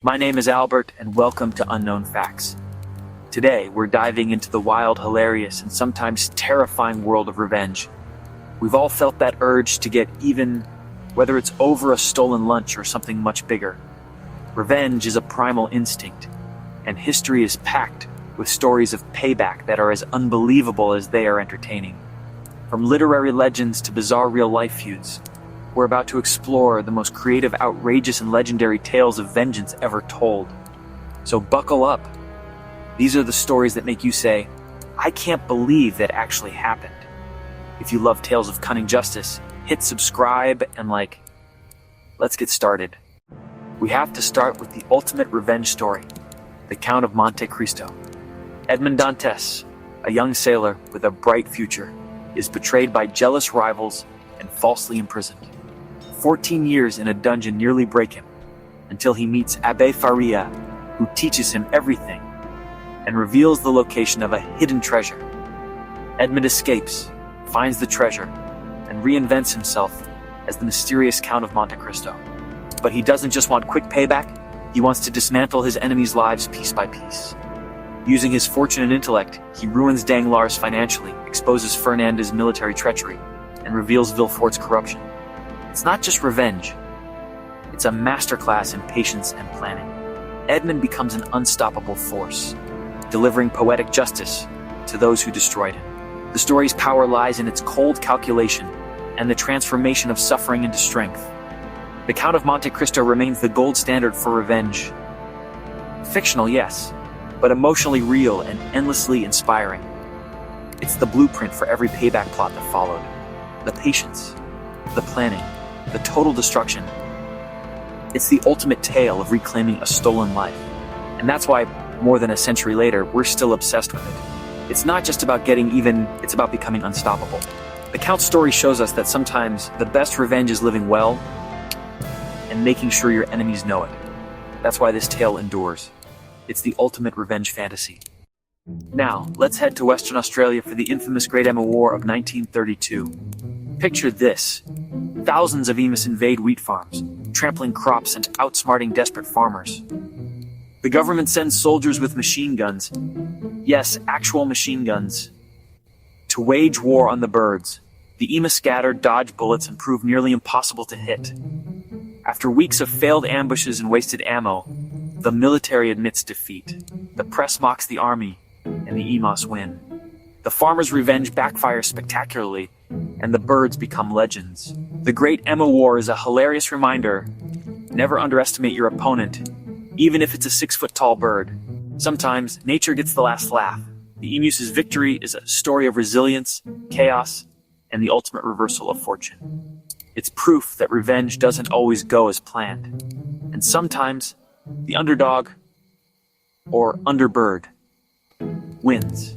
My name is Albert, and welcome to Unknown Facts. Today, we're diving into the wild, hilarious, and sometimes terrifying world of revenge. We've all felt that urge to get even, whether it's over a stolen lunch or something much bigger. Revenge is a primal instinct, and history is packed with stories of payback that are as unbelievable as they are entertaining. From literary legends to bizarre real-life feuds, we're about to explore the most creative, outrageous, and legendary tales of vengeance ever told. So buckle up. These are the stories that make you say, I can't believe that actually happened. If you love tales of cunning justice, hit subscribe and let's get started. We have to start with the ultimate revenge story, the Count of Monte Cristo. Edmond Dantes, a young sailor with a bright future, is betrayed by jealous rivals and falsely imprisoned. 14 years in a dungeon nearly break him, until he meets Abbe Faria, who teaches him everything and reveals the location of a hidden treasure. Edmond escapes, finds the treasure, and reinvents himself as the mysterious Count of Monte Cristo. But he doesn't just want quick payback, he wants to dismantle his enemies' lives piece by piece. Using his fortune and intellect, he ruins Danglars financially, exposes Fernandez's military treachery, and reveals Villefort's corruption. It's not just revenge. It's a masterclass in patience and planning. Edmond becomes an unstoppable force, delivering poetic justice to those who destroyed him. The story's power lies in its cold calculation and the transformation of suffering into strength. The Count of Monte Cristo remains the gold standard for revenge. Fictional, yes, but emotionally real and endlessly inspiring. It's the blueprint for every payback plot that followed. The patience, the planning, the total destruction. It's the ultimate tale of reclaiming a stolen life. And that's why, more than a century later, we're still obsessed with it. It's not just about getting even, it's about becoming unstoppable. The Count's story shows us that sometimes the best revenge is living well and making sure your enemies know it. That's why this tale endures. It's the ultimate revenge fantasy. Now, let's head to Western Australia for the infamous Great Emma War of 1932. Picture this. Thousands of emus invade wheat farms, trampling crops and outsmarting desperate farmers. The government sends soldiers with machine guns, yes, actual machine guns, to wage war on the birds. The emu scatter, dodge bullets, and prove nearly impossible to hit. After weeks of failed ambushes and wasted ammo, the military admits defeat. The press mocks the army, and the emus win. The farmers' revenge backfires spectacularly, and the birds become legends. The Great Emma War is a hilarious reminder: never underestimate your opponent, even if it's a 6-foot-tall bird. Sometimes, nature gets the last laugh. The emu's victory is a story of resilience, chaos, and the ultimate reversal of fortune. It's proof that revenge doesn't always go as planned. And sometimes, the underdog, or underbird, wins.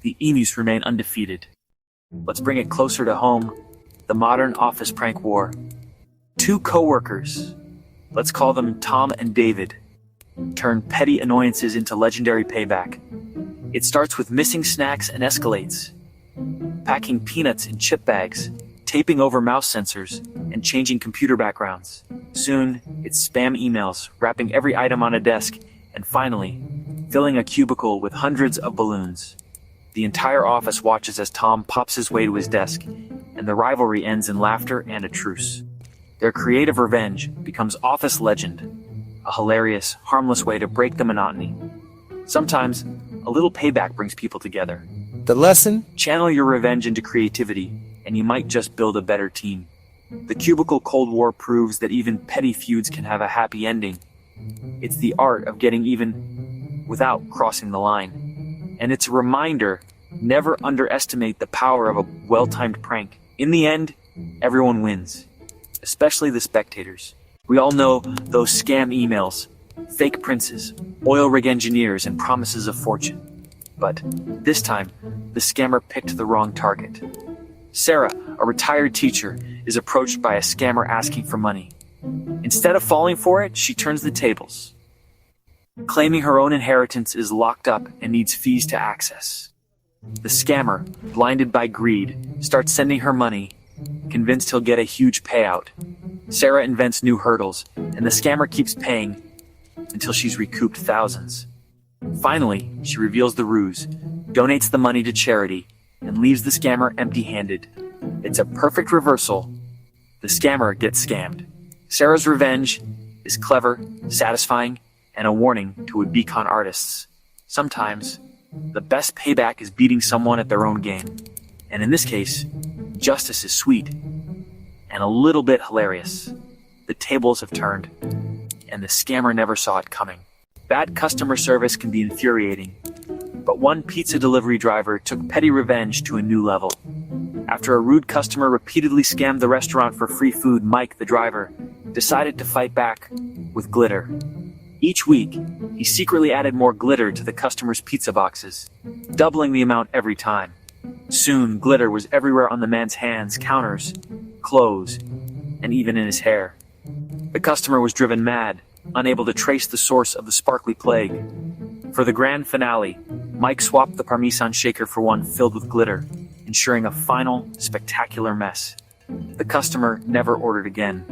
The emus remain undefeated. Let's bring it closer to home, the modern office prank war. Two co-workers, let's call them Tom and David, turn petty annoyances into legendary payback. It starts with missing snacks and escalates, packing peanuts in chip bags, taping over mouse sensors, and changing computer backgrounds. Soon, it's spam emails, wrapping every item on a desk, and finally, filling a cubicle with hundreds of balloons. The entire office watches as Tom pops his way to his desk, and the rivalry ends in laughter and a truce. Their creative revenge becomes office legend, a hilarious, harmless way to break the monotony. Sometimes, a little payback brings people together. The lesson? Channel your revenge into creativity, and you might just build a better team. The Cubicle Cold War proves that even petty feuds can have a happy ending. It's the art of getting even without crossing the line. And it's a reminder, never underestimate the power of a well-timed prank. In the end, everyone wins, especially the spectators. We all know those scam emails, fake princes, oil rig engineers, and promises of fortune. But this time, the scammer picked the wrong target. Sarah, a retired teacher, is approached by a scammer asking for money. Instead of falling for it, she turns the tables. Claiming her own inheritance is locked up and needs fees to access. The scammer, blinded by greed, starts sending her money, convinced he'll get a huge payout. Sarah invents new hurdles, and the scammer keeps paying, until she's recouped thousands. Finally, she reveals the ruse, donates the money to charity, and leaves the scammer empty-handed. It's a perfect reversal. The scammer gets scammed. Sarah's revenge is clever, satisfying, and a warning to would-be con artists. Sometimes, the best payback is beating someone at their own game. And in this case, justice is sweet and a little bit hilarious. The tables have turned, and the scammer never saw it coming. Bad customer service can be infuriating, but one pizza delivery driver took petty revenge to a new level. After a rude customer repeatedly scammed the restaurant for free food, Mike, the driver, decided to fight back with glitter. Each week, he secretly added more glitter to the customers' pizza boxes, doubling the amount every time. Soon, glitter was everywhere on the man's hands, counters, clothes, and even in his hair. The customer was driven mad, unable to trace the source of the sparkly plague. For the grand finale, Mike swapped the Parmesan shaker for one filled with glitter, ensuring a final, spectacular mess. The customer never ordered again.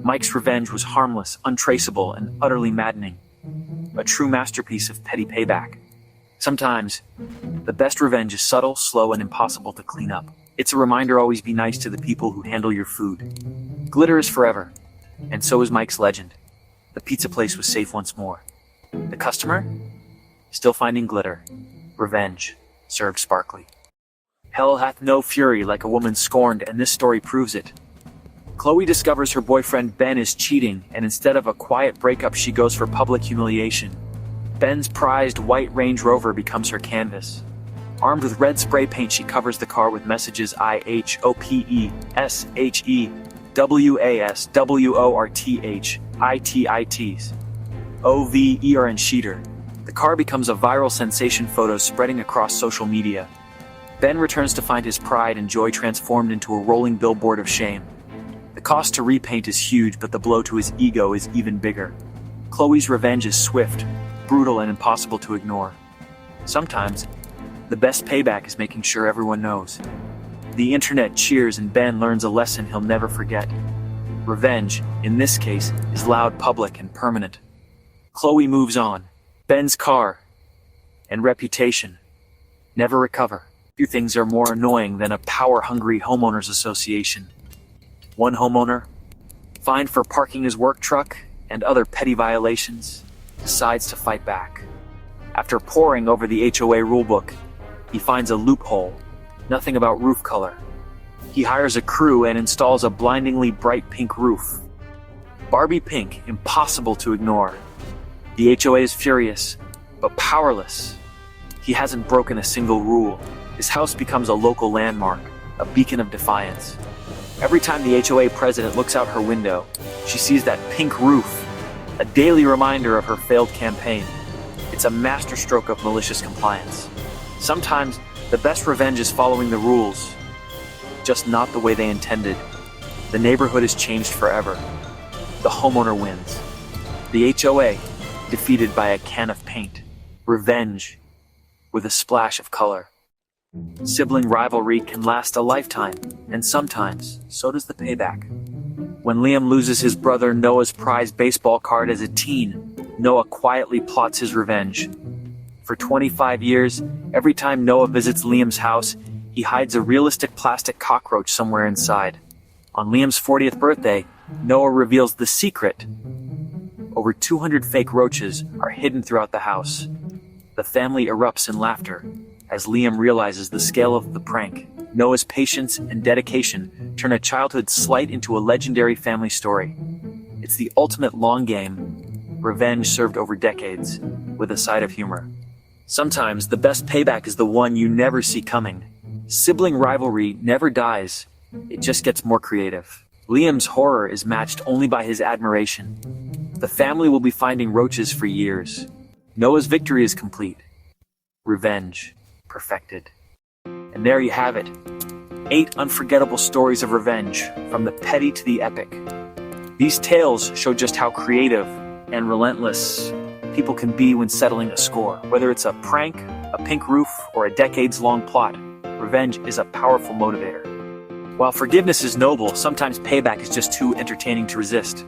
Mike's revenge was harmless, untraceable, and utterly maddening. A true masterpiece of petty payback. Sometimes, the best revenge is subtle, slow, and impossible to clean up. It's a reminder always be nice to the people who handle your food. Glitter is forever, and so is Mike's legend. The pizza place was safe once more. The customer? Still finding glitter. Revenge, served sparkly. Hell hath no fury like a woman scorned, and this story proves it. Chloe discovers her boyfriend Ben is cheating, and instead of a quiet breakup, she goes for public humiliation. Ben's prized white Range Rover becomes her canvas. Armed with red spray paint, she covers the car with messages IHOPESHEWASWORTHITITs. OVER and Sheeter. The car becomes a viral sensation, photos spreading across social media. Ben returns to find his pride and joy transformed into a rolling billboard of shame. The cost to repaint is huge, but the blow to his ego is even bigger. Chloe's revenge is swift, brutal, and impossible to ignore. Sometimes, the best payback is making sure everyone knows. The internet cheers and Ben learns a lesson he'll never forget. Revenge, in this case, is loud, public, and permanent. Chloe moves on. Ben's car and reputation never recover. Few things are more annoying than a power-hungry homeowners association. One homeowner, fined for parking his work truck and other petty violations, decides to fight back. After poring over the HOA rulebook, he finds a loophole, nothing about roof color. He hires a crew and installs a blindingly bright pink roof. Barbie pink, impossible to ignore. The HOA is furious, but powerless. He hasn't broken a single rule. His house becomes a local landmark, a beacon of defiance. Every time the HOA president looks out her window, she sees that pink roof, a daily reminder of her failed campaign. It's a masterstroke of malicious compliance. Sometimes, the best revenge is following the rules, just not the way they intended. The neighborhood is changed forever. The homeowner wins. The HOA, defeated by a can of paint. Revenge, with a splash of color. Sibling rivalry can last a lifetime, and sometimes, so does the payback. When Liam loses his brother Noah's prized baseball card as a teen, Noah quietly plots his revenge. For 25 years, every time Noah visits Liam's house, he hides a realistic plastic cockroach somewhere inside. On Liam's 40th birthday, Noah reveals the secret. Over 200 fake roaches are hidden throughout the house. The family erupts in laughter as Liam realizes the scale of the prank. Noah's patience and dedication turn a childhood slight into a legendary family story. It's the ultimate long game, revenge served over decades, with a side of humor. Sometimes the best payback is the one you never see coming. Sibling rivalry never dies, it just gets more creative. Liam's horror is matched only by his admiration. The family will be finding roaches for years. Noah's victory is complete. Revenge, perfected. And there you have it. 8 unforgettable stories of revenge, from the petty to the epic. These tales show just how creative and relentless people can be when settling a score. Whether it's a prank, a pink roof, or a decades-long plot, revenge is a powerful motivator. While forgiveness is noble, sometimes payback is just too entertaining to resist.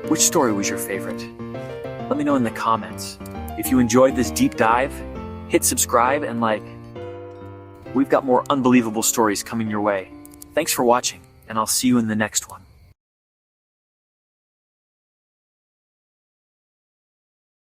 Which story was your favorite? Let me know in the comments. If you enjoyed this deep dive, hit subscribe and like. We've got more unbelievable stories coming your way. Thanks for watching, and I'll see you in the next one.